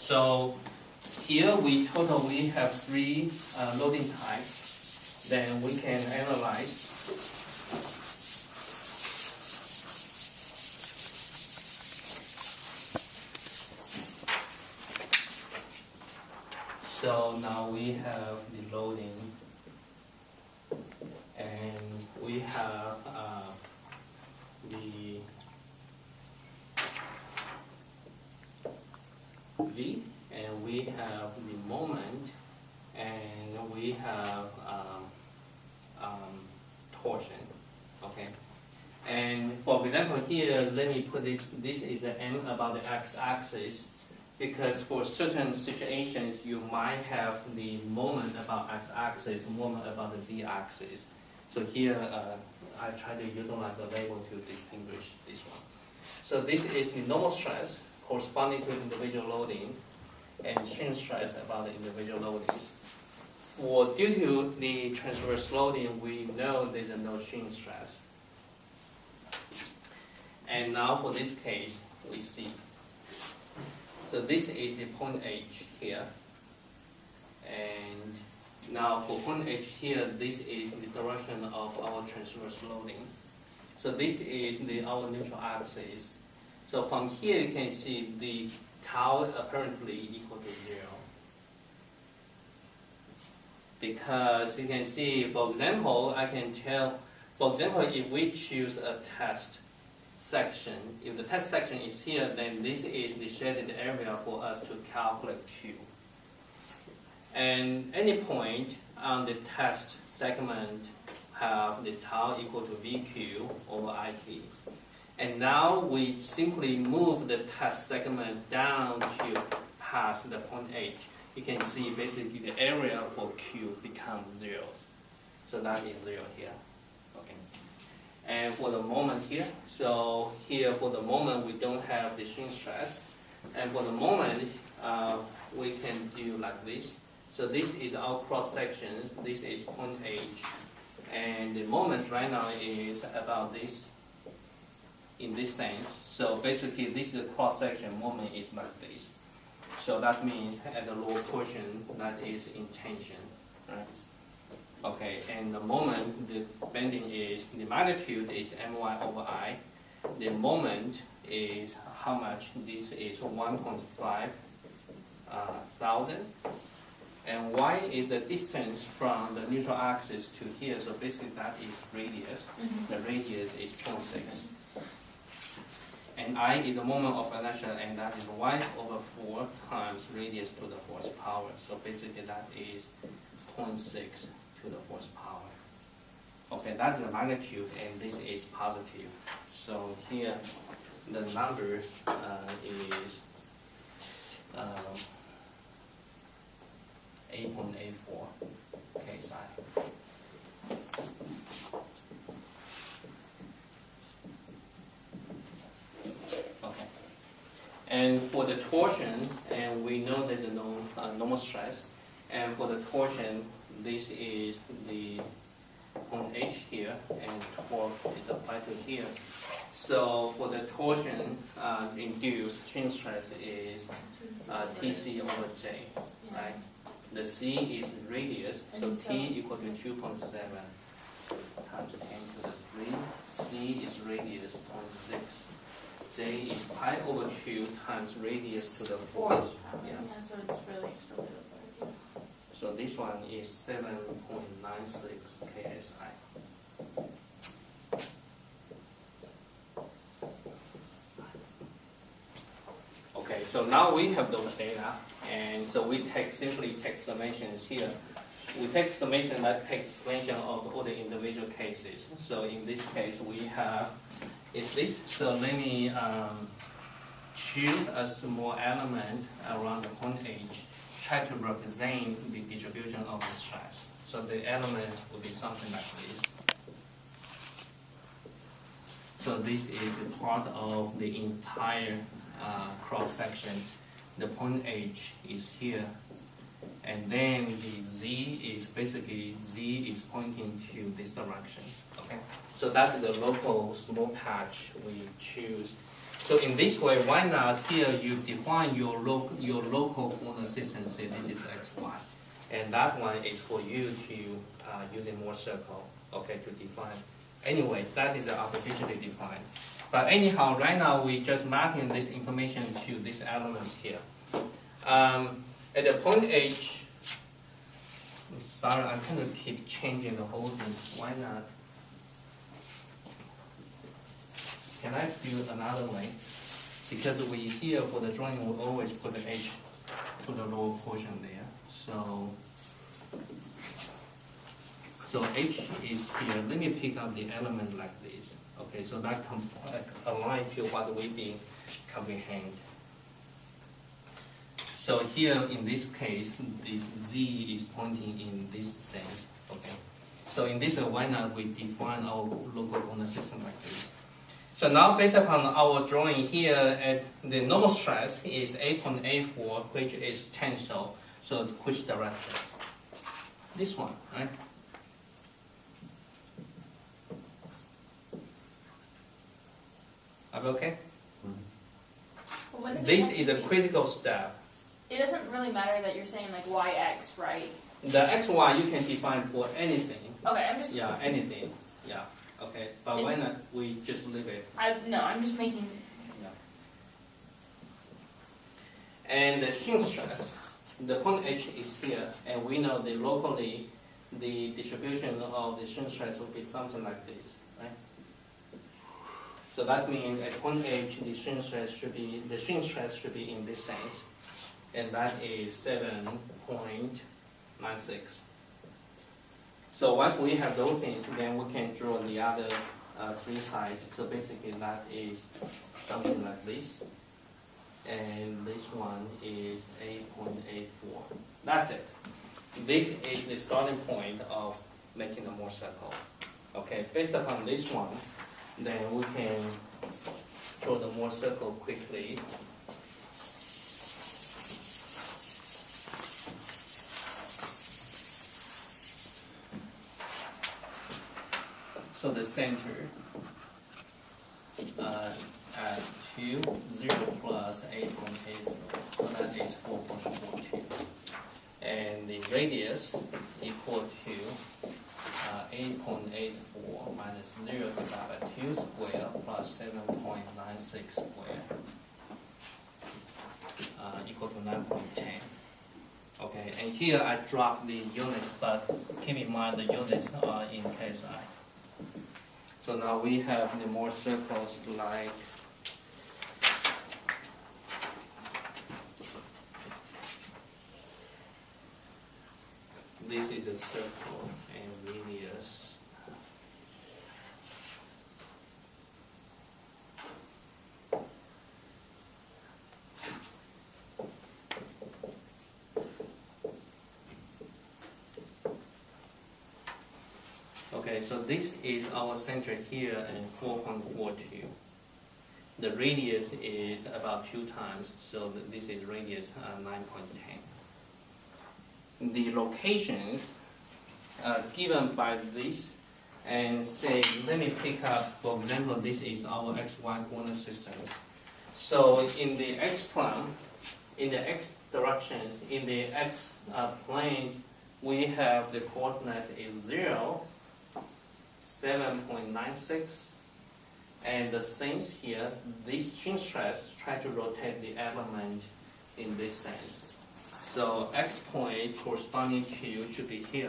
So here we have three loading types. Then we can analyze. So now we have the loading, and we have the V, and we have the moment, and we have torsion. Okay. And for example, here let me put this. This is the M about the x-axis. Because for certain situations, you might have the moment about x-axis, moment about the z-axis. So here, I try to utilize the label to distinguish this one. So this is the normal stress corresponding to individual loading, and strain stress about the individual loadings. Due to the transverse loading, we know there's no strain stress. And now for this case, we see. So this is the point H here, and now for point H here, this is the direction of our transverse loading. So this is our neutral axis. So from here you can see the tau apparently equal to 0. Because you can see, for example, I can tell, for example, if we choose a test section, if the test section is here, then this is the shaded area for us to calculate Q. And any point on the test segment have the tau equal to VQ over IP. And now we simply move the test segment down to past the point H. You can see basically the area for Q becomes 0. So that is 0 here. Okay. And for the moment here, so here for the moment we don't have the strain stress. And for the moment, we can do like this. So this is our cross section. This is point H. And the moment right now is about this, in this sense. So basically this is the cross section moment is like this. So that means at the lower portion that is in tension, right? Okay, and the moment the bending is, the magnitude is my over I. The moment is how much? This is 1.5 thousand. And y is the distance from the neutral axis to here. So basically that is radius. The radius is 0.6. And I is the moment of inertia, and that is y over 4 times radius to the fourth power. So basically that is 0.6 to the fourth power. Okay, that's the magnitude, and this is positive. So here the number is 8.84 KSI. Okay. And for the torsion, and we know there's no normal stress. And for the torsion, this is the point H here, and torque is applied to here. So for the torsion induced strain stress is Tc over J, right? The C is the radius, so T equal to 2.7 times 10 to the 3. C is radius 0.6. J is pi over 2 times radius to the 4th. Yeah. So it's really extra little. So this one is 7.96 KSI. Okay, so now we have those data, and so we simply take summations here. We take summation that takes summation of all the individual cases. So in this case, we have is this. So let me choose a small element around the point H. Try to represent the distribution of the stress. So the element will be something like this. So this is the part of the entire cross section. The point H is here, and then the Z is basically pointing to this direction. Okay, so that is the local small patch we choose So in this way, why not here you define your local coordinate system, say this is xy. And that one is for you to using Mohr circle, okay, to define. Anyway, that is artificially defined. But anyhow, right now we just mapping this information to these elements here. At the point H, I'm sorry, I kind of keep changing the whole thing. Why not? Can I do it another way? Because we here for the drawing will always put the H to the lower portion there. So H is here. Let me pick up the element like this. Okay, so that align to what we been comprehend. So here in this case, this Z is pointing in this sense. Okay, so in this way, why not we define our local coordinate system like this? So now based upon our drawing here, at the normal stress is 8.84, which is tensile. So which direction? This one, right? Are we okay? Well, This is a critical step. It doesn't really matter that you're saying like yx, right? The xy you can define for anything. Okay, I'm just. Yeah, anything. Yeah. Okay. But why not we just leave it? No, I'm just making. Yeah. And the shear stress, the point H is here, and we know that locally the distribution of the shear stress will be something like this, right? So that means at point H the shear stress should be in this sense, and that is 7.96. So once we have those things, then we can draw the other three sides. So basically that is something like this. And this one is 8.84. That's it. This is the starting point of making a Mohr circle. Okay, based upon this one, then we can draw the Mohr circle quickly. So the center at 2, 0 plus 8.84, so that is 4.42. And the radius equal to 8.84 minus 0 divided by 2 square plus 7.96 square equal to 9.10. Okay, and here I drop the units, but keep in mind the units are in KSI. So now we have the Mohr circles like this is a circle and radius. Okay, so this is our center here and 4.42. The radius is about 2 times, so this is radius 9.10. The locations given by this, and say, let me pick up, for example, this is our xy coordinate systems. So in the x plane, in the x directions, in the x planes, we have the coordinate is 0, 7.96, and the sense here, this shear stress try to rotate the element in this sense. So x point corresponding to should be here.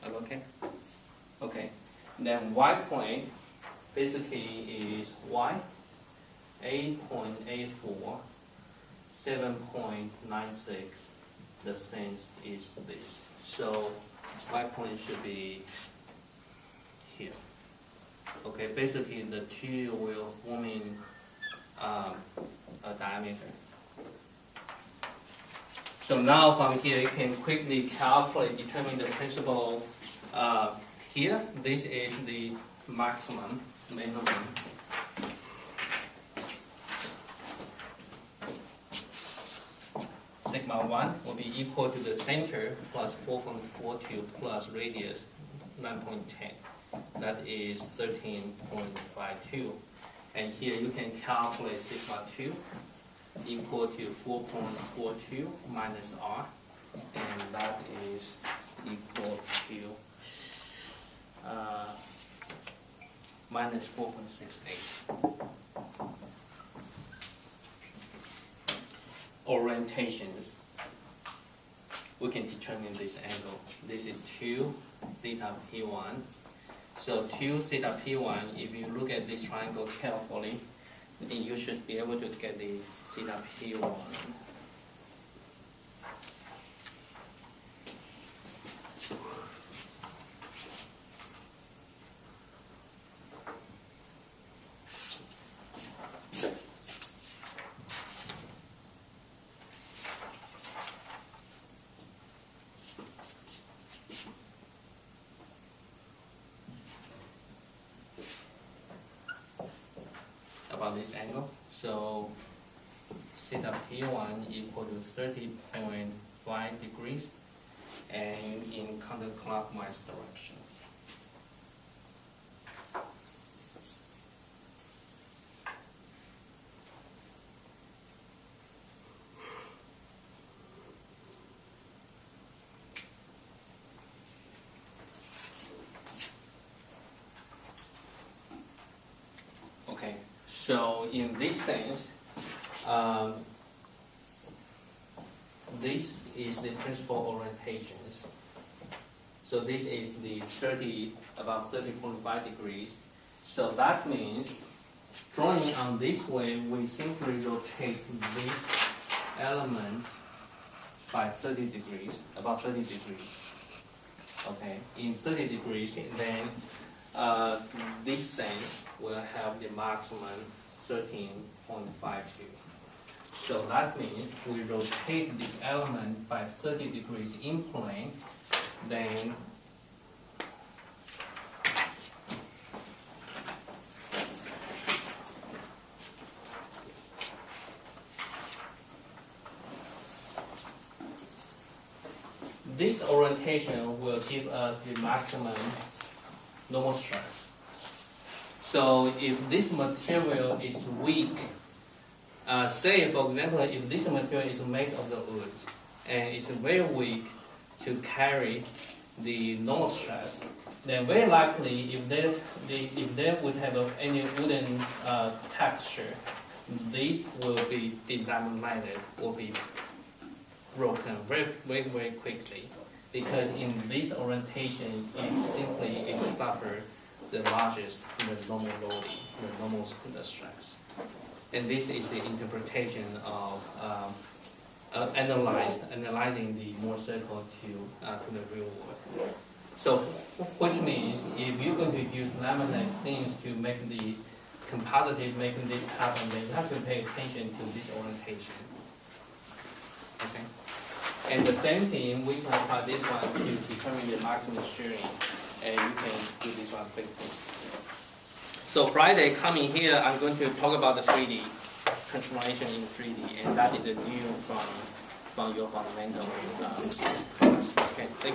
Okay? Okay. Then y point basically is y, 8.84, 7.96. The sense is this. So y point should be here. Okay, basically the two will form in a diameter. So now from here you can quickly calculate, determine the principal here. This is the maximum, minimum. Sigma 1 will be equal to the center plus 4.42 plus radius 9.10. that is 13.52. And here you can calculate sigma 2 equal to 4.42 minus r, and that is equal to minus 4.68. Orientations. We can determine this angle. This is 2 theta p1. So 2 theta p1, if you look at this triangle carefully, then you should be able to get the theta p1. About this angle. So theta p1 equal to 30.5 degrees and in counterclockwise direction. Okay. So in this sense, this is the principal orientations. So this is the about 30.5 degrees. So that means, drawing on this way, we simply rotate this element by 30 degrees, about 30 degrees. Okay, in 30 degrees, then this sense will have the maximum 13.52. So that means we rotate this element by 30 degrees in plane, then this orientation will give us the maximum normal stress. So if this material is weak, say for example, if this material is made of the wood and it's very weak to carry the normal stress, then very likely if there would have any wooden texture, this will be delaminated or be broken very quickly, because in this orientation it suffers the largest normal loading, the normal stress. And this is the interpretation of analyzing the Mohr circle to the real world. So, which means if you're going to use laminate things to make the compositive, making this happen, then you have to pay attention to this orientation. Okay. And the same thing, we can apply this one to determine the maximum shearing, and you can do this one quickly. So Friday, coming here, I'm going to talk about the 3D, transformation in 3D, and that is a new from your fundamental. Okay, thank you.